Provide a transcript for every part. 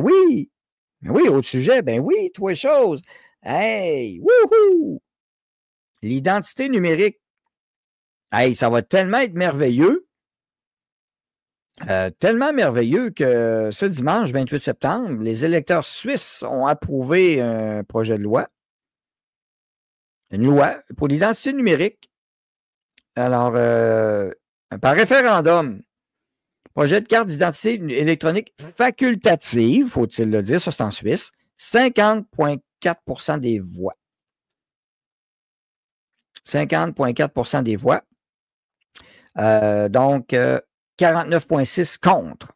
Oui! Oui, autre sujet, ben oui, trois choses. Hey! Wouhou! L'identité numérique. Hey, ça va tellement être merveilleux. Tellement merveilleux que ce dimanche 28 septembre, les électeurs suisses ont approuvé un projet de loi, une loi pour l'identité numérique. Alors, par référendum, projet de carte d'identité électronique facultative, faut-il le dire, ça c'est en Suisse, 50,4 des voix. 50,4 des voix. Donc, 49,6 contre.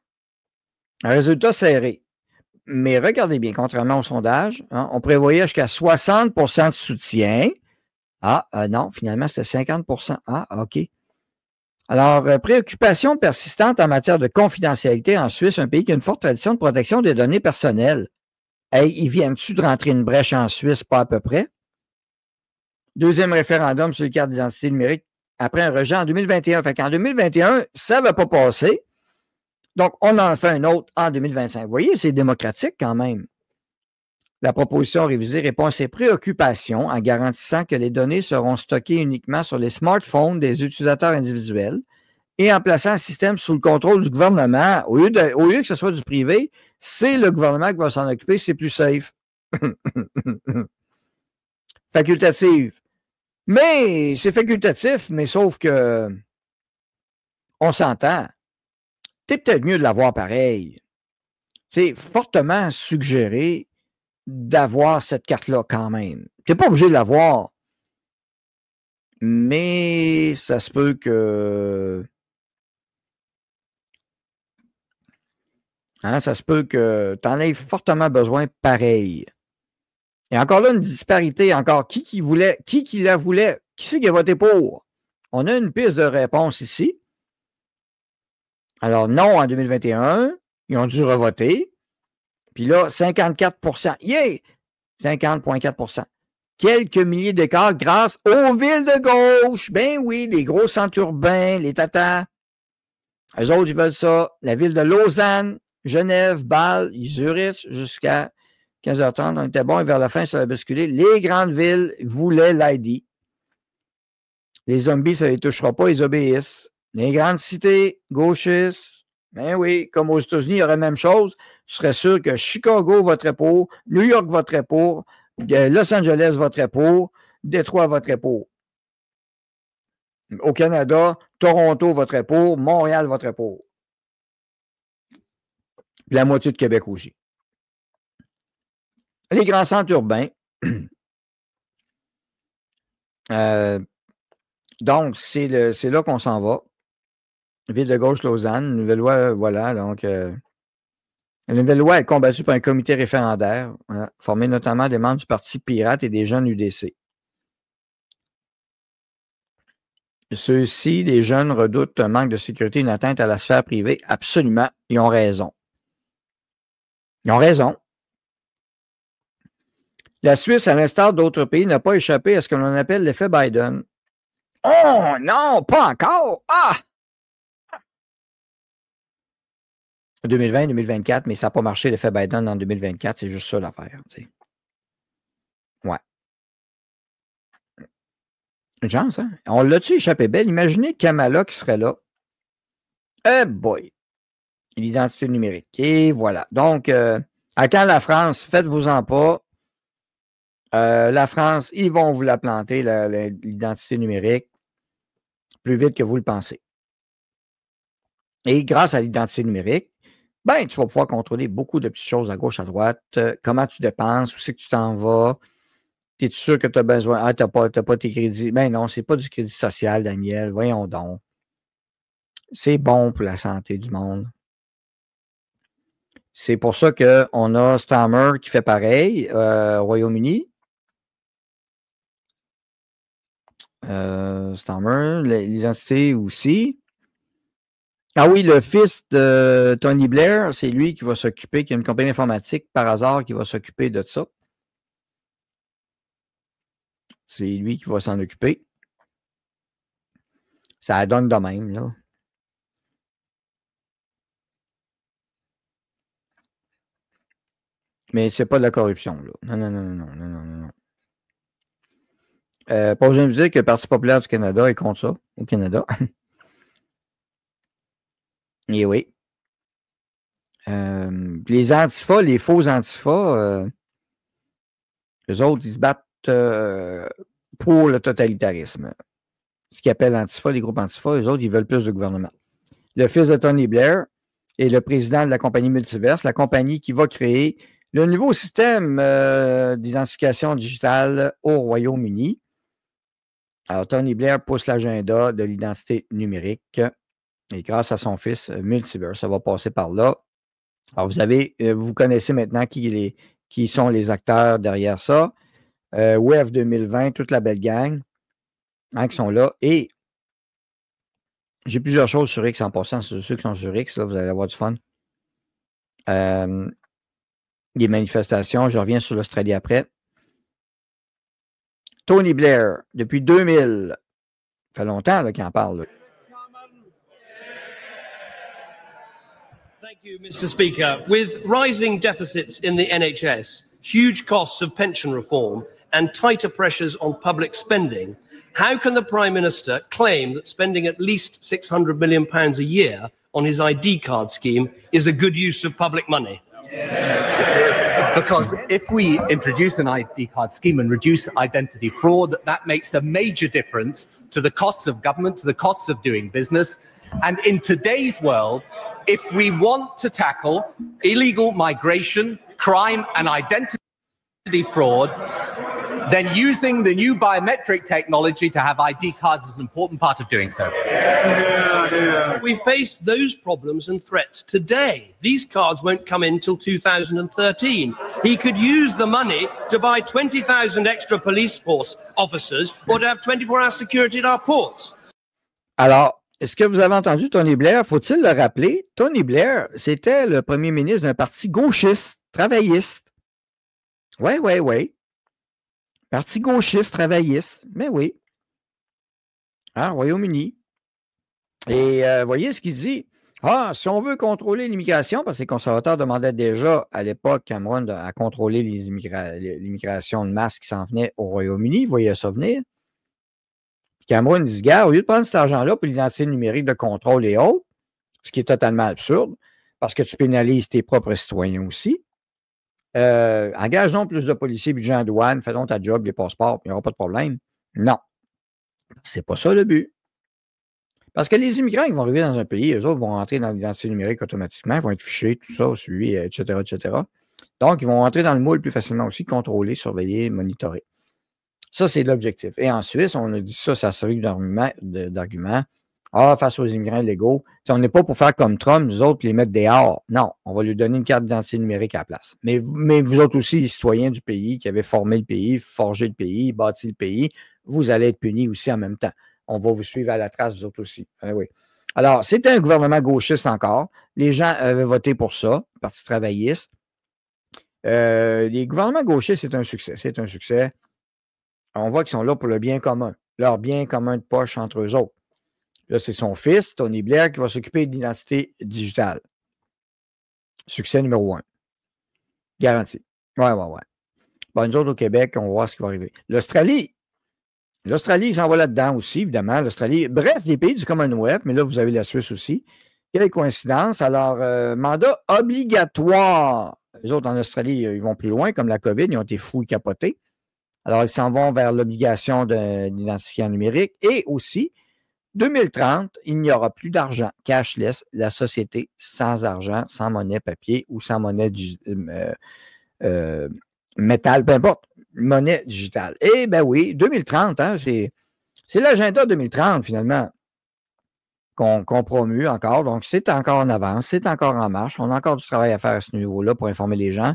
Un résultat serré. Mais regardez bien, contrairement au sondage, hein, on prévoyait jusqu'à 60 de soutien. Ah, non, finalement, c'était 50 Ah, OK. Alors, préoccupation persistante en matière de confidentialité en Suisse, un pays qui a une forte tradition de protection des données personnelles. Hey, ils viennent-tu de rentrer une brèche en Suisse, pas à peu près? Deuxième référendum sur les cartes d'identité numérique après un rejet en 2021. Fait qu'en 2021, ça ne va pas passer. Donc, on en fait un autre en 2025. Vous voyez, c'est démocratique quand même. La proposition révisée répond à ces préoccupations en garantissant que les données seront stockées uniquement sur les smartphones des utilisateurs individuels et en plaçant un système sous le contrôle du gouvernement. Au lieu que ce soit du privé, c'est le gouvernement qui va s'en occuper, c'est plus safe. Facultative. Mais c'est facultatif, mais sauf que on s'entend. C'est peut-être mieux de l'avoir pareil. C'est fortement suggéré d'avoir cette carte-là quand même. Tu n'es pas obligé de l'avoir, mais ça se peut que... Hein, ça se peut que tu en aies fortement besoin pareil. Et encore là, une disparité. Encore, qui la voulait? Qui c'est qui a voté pour? On a une piste de réponse ici. Alors, non en 2021, ils ont dû revoter. Puis là, 54 yeah! 50,4 quelques milliers d'écarts grâce aux villes de gauche. Ben oui, les gros centres urbains, les tatas. Eux autres, ils veulent ça. La ville de Lausanne, Genève, Bâle, Zurich, jusqu'à 15h30. On était bon et vers la fin, ça a basculé. Les grandes villes voulaient l'ID. Les zombies, ça ne les touchera pas, ils obéissent. Les grandes cités, gauchistes, ben oui, comme aux États-Unis, il y aurait la même chose. Je serais sûr que Chicago voterait pour, New York voterait pour, Los Angeles voterait pour, Détroit voterait pour. Au Canada, Toronto voterait pour, Montréal voterait pour. La moitié de Québec aussi. Les grands centres urbains. Donc, c'est là qu'on s'en va. Ville de gauche, Lausanne, nouvelle loi, voilà. Donc, la nouvelle loi est combattue par un comité référendaire, voilà, formé notamment des membres du Parti pirate et des jeunes UDC. Ceux-ci, les jeunes, redoutent un manque de sécurité, une atteinte à la sphère privée. Absolument, ils ont raison. Ils ont raison. La Suisse, à l'instar d'autres pays, n'a pas échappé à ce que l'on appelle l'effet Biden. Oh non, pas encore! Ah! 2020-2024, mais ça n'a pas marché l'effet Biden en 2024, c'est juste ça l'affaire. Tu sais. Ouais. Une chance, hein? On l'a-tu échappé belle? Imaginez Kamala qui serait là. Eh boy! L'identité numérique. Et voilà. Donc, à quand la France? Faites-vous-en pas. La France, ils vont vous la planter, l'identité numérique, plus vite que vous le pensez. Et grâce à l'identité numérique, ben, tu vas pouvoir contrôler beaucoup de petites choses à gauche, à droite. Comment tu dépenses, où c'est que tu t'en vas. Es-tu sûr que tu as besoin? Ah, tu n'as pas tes crédits. Ben non, c'est pas du crédit social, Daniel. Voyons donc. C'est bon pour la santé du monde. C'est pour ça qu'on a Stammer qui fait pareil au Royaume-Uni. Stammer, l'identité aussi. Ah oui, le fils de Tony Blair, c'est lui qui va s'occuper, qui a une compagnie informatique par hasard qui va s'occuper de ça. C'est lui qui va s'en occuper. Ça donne de même, là. Mais c'est pas de la corruption, là. Non, non, non, non, non, non, non. Pas besoin de vous dire que le Parti populaire du Canada est contre ça, au Canada. Et oui. Les antifas, les faux antifas, eux autres, ils se battent pour le totalitarisme. Ce qu'ils appellent antifa, les groupes antifa, eux autres, ils veulent plus de gouvernement. Le fils de Tony Blair est le président de la compagnie Multiverse, la compagnie qui va créer le nouveau système d'identification digitale au Royaume-Uni. Alors, Tony Blair pousse l'agenda de l'identité numérique et grâce à son fils Multiverse, ça va passer par là. Alors, vous connaissez maintenant qui sont les acteurs derrière ça. WEF 2020, toute la belle gang qui sont là. Et j'ai plusieurs choses sur X en passant. Ceux qui sont sur X, là, vous allez avoir du fun. Les manifestations, je reviens sur l'Australie après. Tony Blair, depuis 2000, ça fait longtemps qu'il en parle. Là. Thank you, Mr. Speaker. With rising deficits in the NHS, huge costs of pension reform, and tighter pressures on public spending, how can the Prime Minister claim that spending at least £600 million a year on his ID card scheme is a good use of public money? Because if we introduce an ID card scheme and reduce identity fraud, that makes a major difference to the costs of government, to the costs of doing business. And in today's world, if we want to tackle illegal migration, crime, and identity fraud, then using the new biometric technology to have ID cards is an important part of doing so. We face those problems and threats today. These cards won't come in till 2013. He could use the money to buy 20,000 extra police force officers or to have 24-hour security at our ports. Alors, est-ce que vous avez entendu Tony Blair? Faut-il le rappeler? Tony Blair, c'était le premier ministre d'un parti gauchiste, travailliste. Oui, oui, oui. Parti gauchiste, travailliste. Mais oui. Royaume-Uni. Et voyez ce qu'il dit. Si on veut contrôler l'immigration, parce que les conservateurs demandaient déjà à l'époque Cameron à contrôler l'immigration de masse qui s'en venait au Royaume-Uni, vous voyez ça venir. Puis Cameron dit, gars, au lieu de prendre cet argent-là pour l'identité numérique de contrôle et autres, ce qui est totalement absurde, parce que tu pénalises tes propres citoyens aussi, engage donc plus de policiers et de gens à douane, fais donc ta job, les passeports, puis il n'y aura pas de problème. Non. C'est pas ça le but. Parce que les immigrants qui vont arriver dans un pays, eux autres vont rentrer dans l'identité numérique automatiquement, ils vont être fichés, tout ça, suivis, etc., etc. Donc, ils vont rentrer dans le moule plus facilement aussi, contrôler, surveiller, monitorer. Ça, c'est l'objectif. Et en Suisse, on a dit ça a servi d'argument. Face aux immigrants illégaux, on n'est pas pour faire comme Trump, nous autres, les mettre dehors. Non, on va lui donner une carte d'identité numérique à la place. Mais vous autres aussi, les citoyens du pays qui avaient formé le pays, forgé le pays, bâti le pays, vous allez être punis aussi en même temps. On va vous suivre à la trace, vous autres aussi. Oui. Alors, c'était un gouvernement gauchiste encore. Les gens avaient voté pour ça, Parti travailliste. Les gouvernements gauchistes, c'est un succès. C'est un succès. On voit qu'ils sont là pour le bien commun. Leur bien commun de poche entre eux autres. Là, c'est son fils, Tony Blair, qui va s'occuper de l'identité digitale. Succès numéro 1. Garanti. Ouais. Bon, nous autres, au Québec, on va voir ce qui va arriver. L'Australie, ils s'en vont là-dedans aussi, évidemment. L'Australie, bref, les pays du Commonwealth, mais là, vous avez la Suisse aussi. Quelle coïncidence. Alors, mandat obligatoire. Les autres, en Australie, ils vont plus loin, comme la COVID, ils ont été fous et capotés. Alors, ils s'en vont vers l'obligation d'identifiant numérique et aussi, 2030, il n'y aura plus d'argent cashless, la société sans argent, sans monnaie papier ou sans monnaie métal, peu importe, monnaie digitale. Eh bien oui, 2030, c'est l'agenda 2030 finalement qu'on promue encore. Donc, c'est encore en avance, c'est encore en marche. On a encore du travail à faire à ce niveau-là pour informer les gens.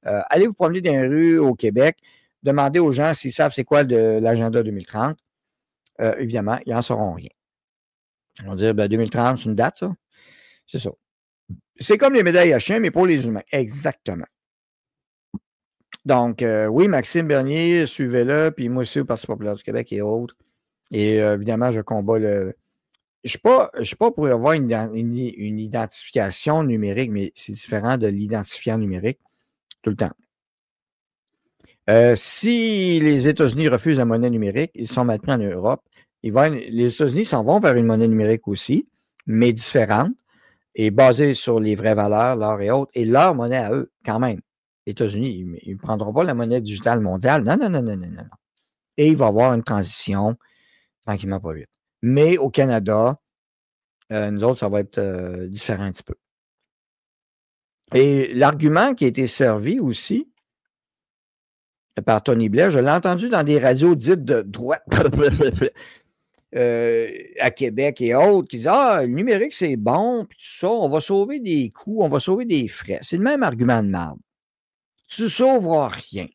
Allez vous promener dans les rues au Québec, demandez aux gens s'ils savent c'est quoi l'agenda 2030. Évidemment, ils n'en sauront rien. On va dire, 2030, c'est une date, ça? C'est ça. C'est comme les médailles à chien, mais pour les humains. Exactement. Donc, oui, Maxime Bernier, suivez-le, puis moi aussi au Parti populaire du Québec et autres. Et évidemment, je combats le... Je ne suis pas pour avoir une identification numérique, mais c'est différent de l'identifiant numérique. tout le temps. Si les États-Unis refusent la monnaie numérique, ils sont maintenant en Europe. Les États-Unis s'en vont vers une monnaie numérique aussi, mais différente et basée sur les vraies valeurs, l'or et autres, et leur monnaie à eux, quand même. Les États-Unis, ils ne prendront pas la monnaie digitale mondiale. Non, non, non, non, non, non. Et il va y avoir une transition tranquillement, pas vite. Mais au Canada, nous autres, ça va être différent un petit peu. Et l'argument qui a été servi aussi par Tony Blair, je l'ai entendu dans des radios dites de droite à Québec et autres, qui disent « Ah, le numérique, c'est bon, puis tout ça, on va sauver des coûts, on va sauver des frais. » C'est le même argument de marde. Tu ne sauveras rien.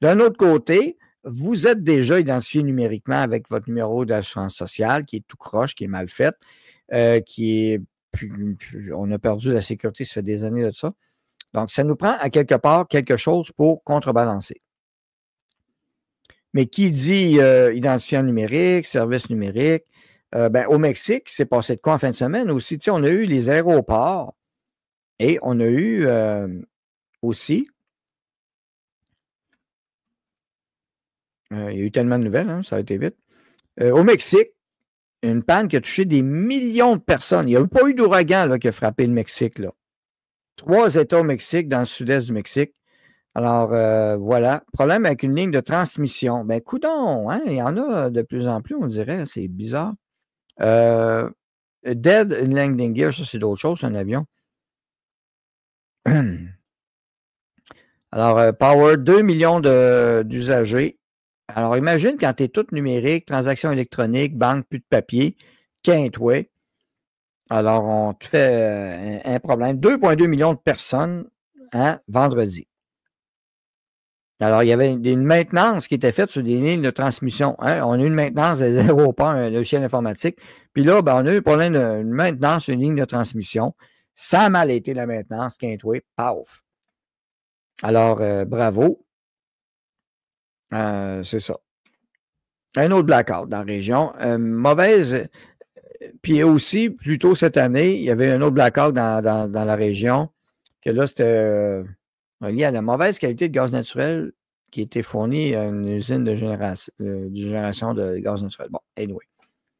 D'un autre côté, vous êtes déjà identifié numériquement avec votre numéro d'assurance sociale qui est tout croche, qui est mal fait, on a perdu la sécurité, ça fait des années de ça. Donc, ça nous prend à quelque part quelque chose pour contrebalancer. Mais qui dit identifiant numérique, service numérique, au Mexique, c'est passé de quoi en fin de semaine aussi? Tu sais, on a eu les aéroports et on a eu aussi, il y a eu tellement de nouvelles, hein, ça a été vite. Au Mexique, une panne qui a touché des millions de personnes. Il n'y a pas eu d'ouragan qui a frappé le Mexique. Là. 3 États au Mexique, dans le sud-est du Mexique. Alors, voilà. Problème avec une ligne de transmission. Ben, coudonc, hein, il y en a de plus en plus, on dirait. C'est bizarre. Dead landing gear, ça, c'est d'autres choses, c'est un avion. Alors, Power, 2 millions d'usagers. Alors, imagine quand tu es tout numérique, transactions électroniques, banque, plus de papier, quintoué. Alors, on te fait un problème. 2,2 millions de personnes, hein, vendredi. Alors, il y avait une maintenance qui était faite sur des lignes de transmission. Hein? On a eu une maintenance des aéroports, un logiciel informatique. Puis là, on a eu un problème de maintenance sur une ligne de transmission. Ça a mal été la maintenance, quintoué, paf. Alors, bravo. C'est ça. Un autre blackout dans la région. Mauvaise. Puis aussi, plus tôt cette année, il y avait un autre blackout dans la région, que là, c'était lié à la mauvaise qualité de gaz naturel qui était fournie à une usine de génération de gaz naturel. Bon, anyway.